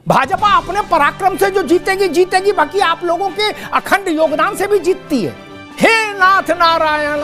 भाजपा अपने पराक्रम से जो जीतेगी जीतेगी, बाकी आप लोगों के अखंड योगदान से भी जीतती है। हे नाथ नारायण,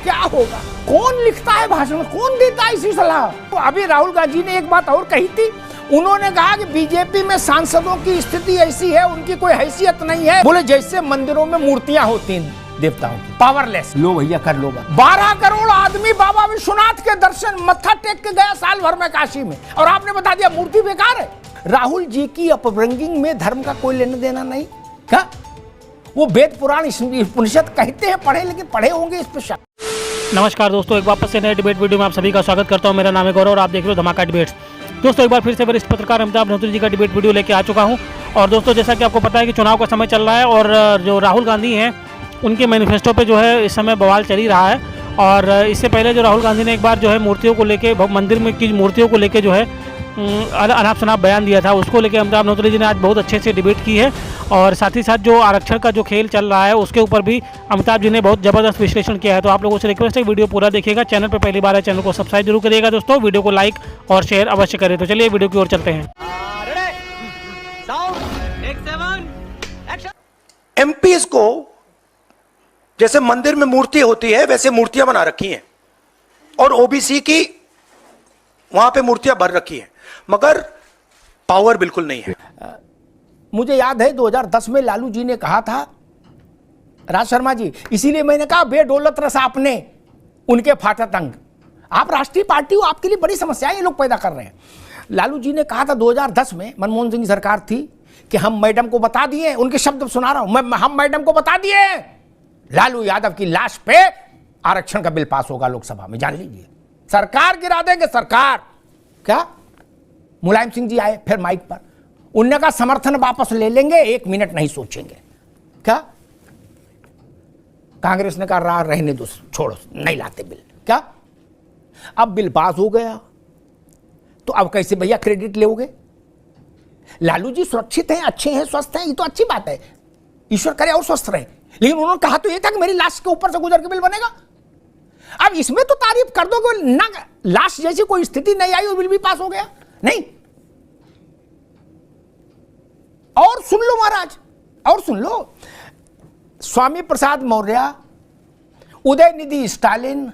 क्या होगा? कौन लिखता है भाषण, कौन देता है इसी सलाह? तो अभी राहुल गांधी ने एक बात और कही थी, उन्होंने कहा कि बीजेपी में सांसदों की स्थिति ऐसी है, उनकी कोई हैसियत नहीं है, बोले जैसे मंदिरों में मूर्तियां होती हैं देवताओं की, पावरलेस। लो भैया कर लो। 12 करोड़ आदमी बाबा विश्वनाथ के दर्शन मत्था टेक के गया साल भर में काशी में, और आपने बता दिया मूर्ति बेकार है। राहुल जी की अपब्रिंगिंग में धर्म का कोई लेना देना नहीं। क्या वो वेद पुराण उपनिषद कहते हैं पढ़े, लेकिन पढ़े होंगे इस पर शक। नमस्कार दोस्तों, एक वापस से नए डिबेट वीडियो में आप सभी का स्वागत करता हूं। मेरा नाम है गौरव और आप देख रहे हो धमाका डिबेट्स। दोस्तों एक बार फिर से वरिष्ठ पत्रकार अमिताभ महोत्रा जी का डिबेट वीडियो लेके आ चुका हूं। और दोस्तों जैसा कि आपको पता है कि चुनाव का समय चल रहा है, और जो राहुल गांधी हैं उनके मैनिफेस्टो पे जो है इस समय बवाल चल ही रहा है। और इससे पहले जो राहुल गांधी ने एक बार जो है मूर्तियों को लेके, मंदिर में की मूर्तियों को लेके जो है अनाप शनाप बयान दिया था, उसको लेके अमिताभ महोत्रा जी ने आज बहुत अच्छे से डिबेट की है। और साथ ही साथ जो आरक्षण का जो खेल चल रहा है उसके ऊपर भी अमिताभ जी ने बहुत ज़बरदस्त विश्लेषण किया है। तो आप लोगों से रिक्वेस्ट है वीडियो पूरा देखिएगा। चैनल पर पहली बार है, चैनल को सब्सक्राइब जरूर करिएगा दोस्तों। वीडियो को लाइक और शेयर अवश्य करें। तो चलिए वीडियो की ओर चलते हैं। एमपीज को जैसे मंदिर में मूर्ति होती है वैसे मूर्तियां बना रखी हैं, और ओबीसी की वहां पे मूर्तियां भर रखी हैं, मगर पावर बिल्कुल नहीं है। मुझे याद है 2010 में लालू जी ने कहा था, राज शर्मा जी, इसीलिए मैंने कहा बेडौलत रस आपने उनके फाटा तंग। आप राष्ट्रीय पार्टी हो, आपके लिए बड़ी समस्याएं ये लोग पैदा कर रहे हैं। लालू जी ने कहा था 2010 में, मनमोहन सिंह सरकार थी, कि हम मैडम को बता दिए, उनके शब्द सुना रहा हूं, हम मैडम को बता दिए लालू यादव की लाश पे आरक्षण का बिल पास होगा लोकसभा में, जान लीजिए, सरकार गिरा देंगे सरकार। क्या मुलायम सिंह जी आए फिर माइक पर, उनने का समर्थन वापस ले लेंगे, 1 मिनट नहीं सोचेंगे। क्या कांग्रेस ने कहा रहने दो, छोड़ो, नहीं लाते बिल। क्या अब बिल पास हो गया तो अब कैसे भैया क्रेडिट लोगे? लालू जी सुरक्षित हैं, अच्छे हैं, स्वस्थ हैं, ये तो अच्छी बात है, ईश्वर करे और स्वस्थ रहे, लेकिन उन्होंने कहा तो ये था कि मेरी लाश के ऊपर से गुजर के बिल बनेगा। अब इसमें तो तारीफ कर दो कि ना लाश जैसी कोई स्थिति नहीं आई और बिल भी पास हो गया। नहीं, और सुन लो महाराज, और सुन लो, स्वामी प्रसाद मौर्य, उदयनिधि स्टालिन,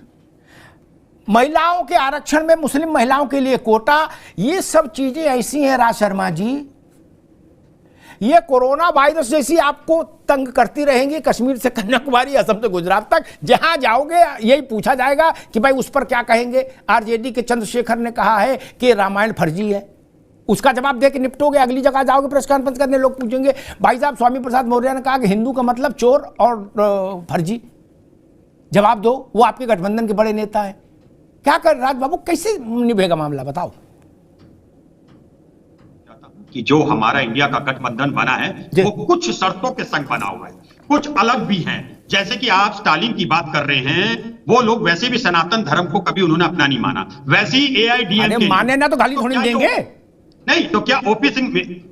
महिलाओं के आरक्षण में मुस्लिम महिलाओं के लिए कोटा, ये सब चीजें ऐसी हैं राज शर्मा जी, ये कोरोना वायरस जैसी आपको तंग करती रहेंगी। कश्मीर से कन्याकुमारी, असम से गुजरात तक, जहां जाओगे यही पूछा जाएगा कि भाई उस पर क्या कहेंगे। आरजेडी के चंद्रशेखर ने कहा है कि रामायण फर्जी है, उसका जवाब दे के निपटोगे। अगली जगह जाओगे प्रेस कॉन्फ्रेंस करने, लोग पूछेंगे भाई साहब स्वामी प्रसाद मौर्य ने कहा कि हिंदू का मतलब चोर और फर्जी, जवाब दो। वो आपके गठबंधन के बड़े नेता हैं। क्या कर राज बाबू, कैसे निभेगा मामला, बताओ। कि जो हमारा इंडिया का गठबंधन बना है वो कुछ शर्तों के संग बना हुआ है, कुछ अलग भी हैं। जैसे कि आप स्टालिन की बात कर रहे हैं, वो लोग वैसे भी सनातन धर्म को कभी उन्होंने अपना नहीं माना, वैसे ही एआईडीएमके माने ना तो गाली थोड़ी देंगे। नहीं तो क्या ओपी सिंह,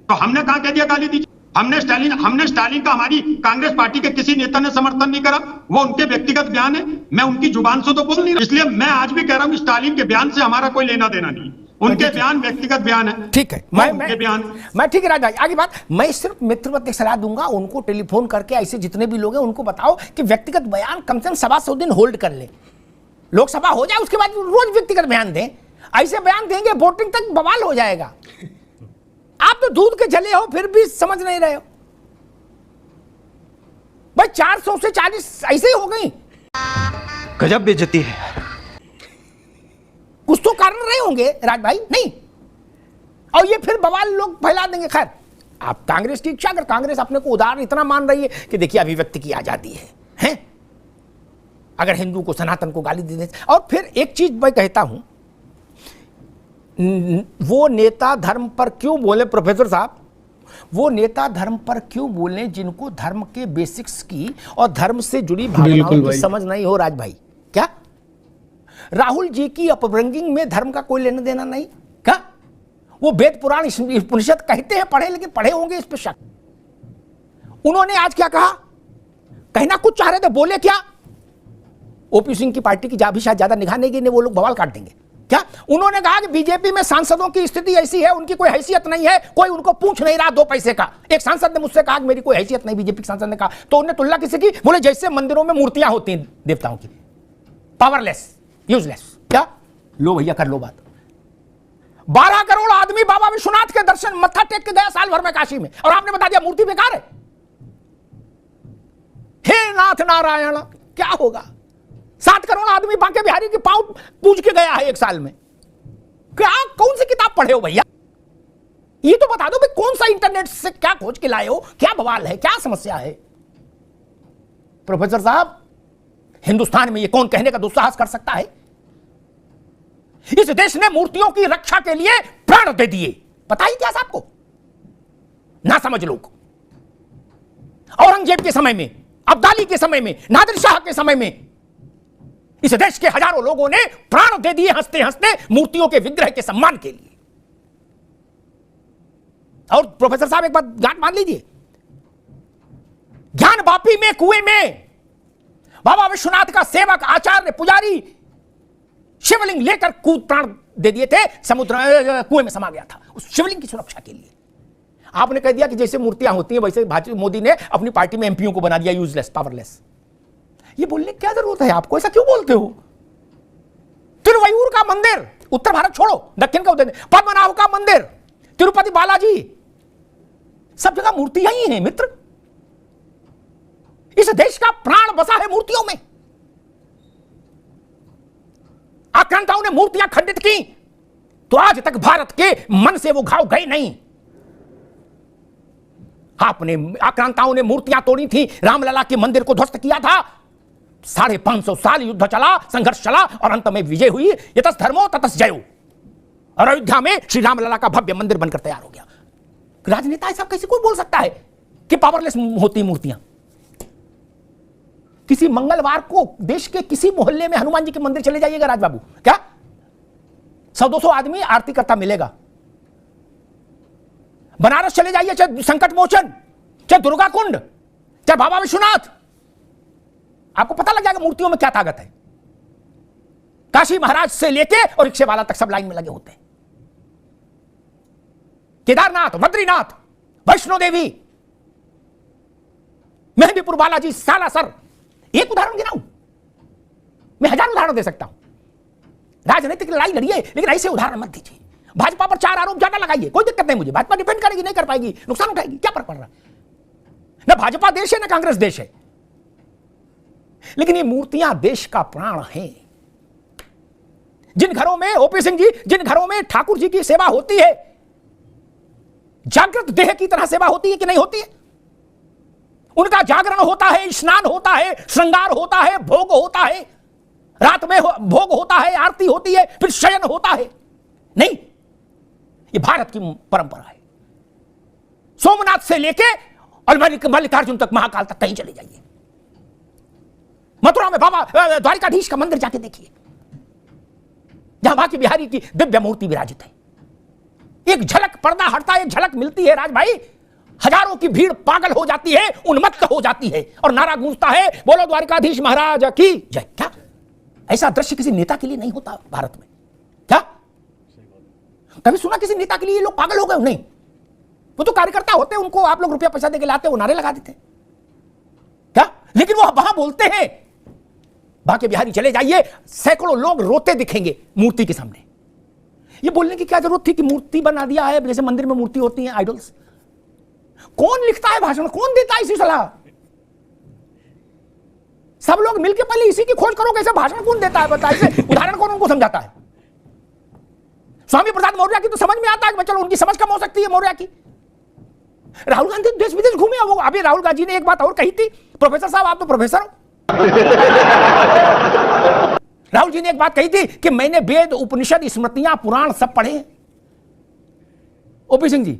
तो हमने कहा कह दिया गाली दीजिए? हमने स्टालिन का हमारी कांग्रेस पार्टी के किसी नेता ने समर्थन नहीं करा, वो उनके व्यक्तिगत बयान है, मैं उनकी जुबान से तो बोल नहीं रहा। इसलिए मैं आज भी कह रहा हूं स्टालिन के बयान से हमारा कोई लेना देना नहीं, उनके बयान व्यक्तिगत बयान है। ठीक है, मैं ठीक है राज भाई, आगे बात। मैं सिर्फ मित्रवत सलाह दूंगा, उनको टेलीफोन करके ऐसे जितने भी लोग हैं उनको बताओ कि व्यक्तिगत बयान कम से कम 125 दिन होल्ड कर ले, लोकसभा हो जाए उसके बाद रोज व्यक्तिगत बयान दें। ऐसे बयान देंगे वोटिंग तक बवाल हो जाएगा। आप तो दूध के जले हो फिर भी समझ नहीं रहे हो भाई। 400 से 40 ऐसे ही हो गई, गजब बेइज्जती है। कुछ तो कारण रहे होंगे राज भाई, नहीं, और ये फिर बवाल लोग फैला देंगे। खैर, आप कांग्रेस की इच्छा, अगर कांग्रेस अपने को उदार इतना मान रही है कि देखिए अभिव्यक्ति की आजादी है, हैं? अगर हिंदू को, सनातन को गाली दे देते। और फिर एक चीज मैं कहता हूं, वो नेता धर्म पर क्यों बोले प्रोफेसर साहब, वो नेता धर्म पर क्यों बोले जिनको धर्म के बेसिक्स की और धर्म से जुड़ी भावनाओं की समझ नहीं हो। राज भाई, क्या राहुल जी की अपब्रिंगिंग में धर्म का कोई लेना देना नहीं? क्या वो वेद पुराण उपनिषद कहते हैं पढ़े, लेकिन पढ़े होंगे इस पर शक। उन्होंने आज क्या कहा, कहना कुछ चाह रहे थे, बोले क्या? ओपी सिंह की पार्टी की भी शायद ज्यादा निगाह नहीं गई, वो लोग बवाल काट देंगे। क्या उन्होंने कहा कि बीजेपी में सांसदों की स्थिति ऐसी है, उनकी कोई हैसियत नहीं है, कोई उनको पूछ नहीं रहा 2 पैसे का। एक सांसद ने मुझसे कहा कि मेरी कोई हैसियत नहीं, बीजेपी सांसद ने कहा, तो उन्होंने तुलना किसी की, बोले जैसे मंदिरों में मूर्तियां होती हैं देवताओं की, पावरलेस, यूजलेस। क्या लो भैया कर लो बात। 12 करोड़ आदमी बाबा विश्वनाथ के दर्शन मत्था टेक के गया साल भर में काशी में, और आपने बता दिया मूर्ति बेकार है। हे नाथ नारायण, क्या होगा? 7 करोड़ आदमी बांके बिहारी के पांव पूज के गया है 1 साल में। क्या कौन सी किताब पढ़े हो भैया? ये तो बता दो भाई, कौन सा इंटरनेट से क्या खोज के लाए हो, क्या बवाल है, क्या समस्या है? प्रोफेसर साहब, हिंदुस्तान में ये कौन कहने का दुस्साहस कर सकता है? इस देश ने मूर्तियों की रक्षा के लिए प्राण दे दिए। पता ही क्या आपको? ना समझ लोग। औरंगजेब के समय में, अब्दाली के समय में, नादिर शाह के समय में इस देश के हजारों लोगों ने प्राण दे दिए हंसते हंसते मूर्तियों के विग्रह के सम्मान के लिए। और प्रोफेसर साहब एक बात गांठ मान लीजिए, ज्ञान वापी में कुएं में बाबा विश्वनाथ का सेवक, आचार्य, पुजारी शिवलिंग लेकर कूद प्राण दे दिए थे, समुद्र कुएं में समा गया था उस शिवलिंग की सुरक्षा के लिए। आपने कह दिया कि जैसे मूर्तियां होती हैं वैसे मोदी ने अपनी पार्टी में एमपीओ को बना दिया यूजलेस, पावरलेस। ये बोलने की क्या जरूरत है आपको? ऐसा क्यों बोलते हो? तिरुवयूर का मंदिर, उत्तर भारत छोड़ो, दक्षिण का पद्मनाभ का मंदिर, तिरुपति बालाजी, सब जगह मूर्तियां ही हैं मित्र। इस देश का प्राण बसा है मूर्तियों में। आक्रांताओं ने मूर्तियां खंडित की तो आज तक भारत के मन से वो घाव गए नहीं। आपने, आक्रांताओं ने मूर्तियां तोड़ी थी, रामलला के मंदिर को ध्वस्त किया था, 550 साल युद्ध चला, संघर्ष चला और अंत में विजय हुई। यतस् धर्मो ततस् जयो। और अयोध्या में श्री रामलला का भव्य मंदिर बनकर तैयार हो गया। राजनेता ऐसा कैसे कोई बोल सकता है कि पावरलेस होती मूर्तियां? किसी मंगलवार को देश के किसी मोहल्ले में हनुमान जी के मंदिर चले जाइएगा राजबाबू, क्या 100-200 आदमी आरती करता मिलेगा। बनारस चले जाइए, चाहे संकट मोचन, चाहे दुर्गा कुंड, चाहे बाबा विश्वनाथ, आपको पता लग जाएगा मूर्तियों में क्या ताकत है। काशी महाराज से लेके और रिक्शे वाला तक सब लाइन में लगे होते हैं। केदारनाथ, बद्रीनाथ, वैष्णो देवी, मेहंदीपुर बालाजी, सालासर, एक उदाहरण गिनाऊं? मैं 1000 उदाहरण दे सकता हूं। राजनीतिक लड़ाई लड़िए, लेकिन ऐसे उदाहरण मत दीजिए। भाजपा पर 4 आरोप ज्यादा लगाइए, कोई दिक्कत नहीं मुझे। भाजपा डिफेंड करेगी, नहीं कर पाएगी, नुकसान उठाएगी, क्या फर्क पड़ रहा है? ना भाजपा देश है ना कांग्रेस देश है, लेकिन ये मूर्तियां देश का प्राण हैं। जिन घरों में, ओपी सिंह जी, जिन घरों में ठाकुर जी की सेवा होती है, जागृत देह की तरह सेवा होती है कि नहीं होती है? उनका जागरण होता है, स्नान होता है, श्रृंगार होता है, भोग होता है, रात में भोग होता है, आरती होती है, फिर शयन होता है। नहीं, ये भारत की परंपरा है। सोमनाथ से लेके और मल्लिकार्जुन तक, महाकाल तक, कहीं चले जाइए। मथुरा में बाबा द्वारिकाधीश का मंदिर जाके देखिए, जहां बांके बिहारी की दिव्य मूर्ति विराजित है। एक झलक, पर्दा हटता, एक झलक मिलती है राज भाई, हजारों की भीड़ पागल हो जाती है, उन्मत्त हो जाती है और नारा गूंजता है, बोलो द्वारिकाधीश महाराज की जय। क्या ऐसा दृश्य किसी नेता के लिए नहीं होता भारत में? क्या कभी सुना किसी नेता के लिए लोग पागल हो गए? नहीं, वो तो कार्यकर्ता होते, उनको आप लोग रुपया पैसा देके लाते, वो नारे लगा देते क्या, लेकिन वो वहां बोलते हैं। बांके बिहारी चले जाइए, सैकड़ों लोग रोते दिखेंगे मूर्ति के सामने। ये बोलने की क्या जरूरत थी कि मूर्ति बना दिया है, जैसे मंदिर में मूर्ति होती है, आइडल्स। कौन लिखता है भाषण, कौन देता है इसी सलाह? सब लोग मिलकर पहले इसी की खोज करो, कैसे भाषण कौन देता है, बताइए। उदाहरण कौन उनको समझाता है? स्वामी प्रसाद मौर्य की तो समझ में आता है कि चलो उनकी समझ कम हो सकती है मौर्य की। राहुल गांधी देश विदेश घूमे, वो अभी राहुल गांधी ने एक बात और कही थी, प्रोफेसर साहब आप तो प्रोफेसर हो। राहुल जी ने एक बात कही थी कि मैंने वेद, उपनिषद, स्मृतियां, पुराण सब पढ़े। ओपी सिंह जी,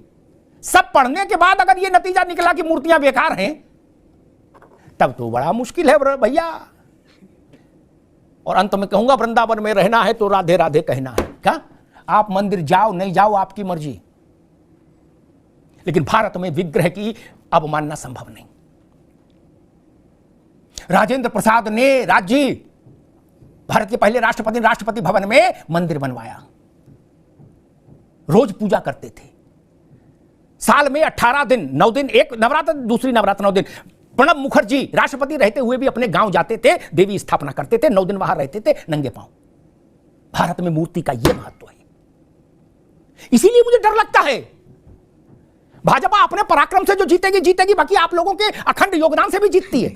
सब पढ़ने के बाद अगर यह नतीजा निकला कि मूर्तियां बेकार हैं, तब तो बड़ा मुश्किल है भैया। और अंत में कहूंगा, वृंदावन में रहना है तो राधे राधे कहना है। क्या आप मंदिर जाओ नहीं जाओ आपकी मर्जी, लेकिन भारत में विग्रह की अवमानना संभव नहीं। राजेंद्र प्रसाद ने, राज जी, भारत के पहले राष्ट्रपति ने राष्ट्रपति भवन में मंदिर बनवाया, रोज पूजा करते थे। साल में 18 दिन, 9 दिन, एक नवरात्र दूसरी नवरात्र 9 दिन। प्रणब मुखर्जी राष्ट्रपति रहते हुए भी अपने गांव जाते थे, देवी स्थापना करते थे, 9 दिन वहां रहते थे नंगे पांव। भारत में मूर्ति का यह महत्व है। इसीलिए मुझे डर लगता है भाजपा अपने पराक्रम से जो जीतेगी जीतेगी, बाकी आप लोगों के अखंड योगदान से भी जीतती है।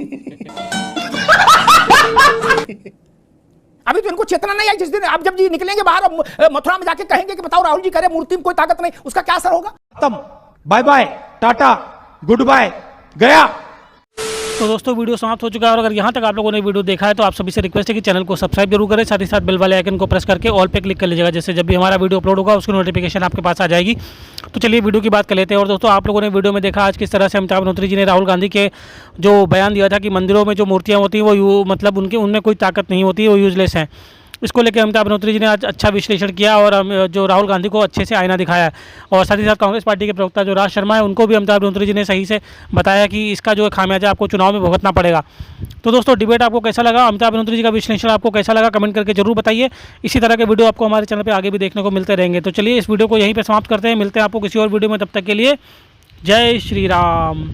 अभी तो इनको चेतना नहीं आई। जिस दिन आप जब जी निकलेंगे बाहर और मथुरा में जाके कहेंगे कि बताओ राहुल जी कह रहे मूर्ति में कोई ताकत नहीं, उसका क्या असर होगा? खत्म, bye bye, tata, goodbye, गया। तो दोस्तों वीडियो समाप्त हो चुका है, और अगर यहाँ तक आप लोगों ने वीडियो देखा है तो आप सभी से रिक्वेस्ट है कि चैनल को सब्सक्राइब जरूर करें, साथ ही साथ बेल वाले आइकन को प्रेस करके ऑल पे क्लिक कर लीजिएगा, जैसे जब भी हमारा वीडियो अपलोड होगा उसकी नोटिफिकेशन आपके पास आ जाएगी। तो चलिए वीडियो की बात कर लेते हैं। और दोस्तों आप लोगों ने वीडियो में देखा आज किस तरह से अमिताभ बंधोत्री जी ने राहुल गांधी के जो बयान दिया था कि मंदिरों में जो मूर्तियाँ होती हैं वो मतलब उनमें कोई ताकत नहीं होती, वो यूजलेस हैं। इसको लेकर अमिताभ बंधोत्री जी ने आज अच्छा विश्लेषण किया और जो राहुल गांधी को अच्छे से आईना दिखाया। और साथ ही साथ कांग्रेस पार्टी के प्रवक्ता जो राज शर्मा है उनको भी अमिताभ बंधोत्री जी ने सही से बताया कि इसका जो खामियाजा आपको चुनाव में भुगतना पड़ेगा। तो दोस्तों डिबेट आपको कैसा लगा, अमिताभ बंधोत्री जी का विश्लेषण आपको कैसा लगा, कमेंट करके जरूर बताइए। इसी तरह के वीडियो आपको हमारे चैनल पर आगे भी देखने को मिलते रहेंगे। तो चलिए इस वीडियो को यहीं पर समाप्त करते हैं, मिलते हैं आपको किसी और वीडियो में, तब तक के लिए जय श्री राम।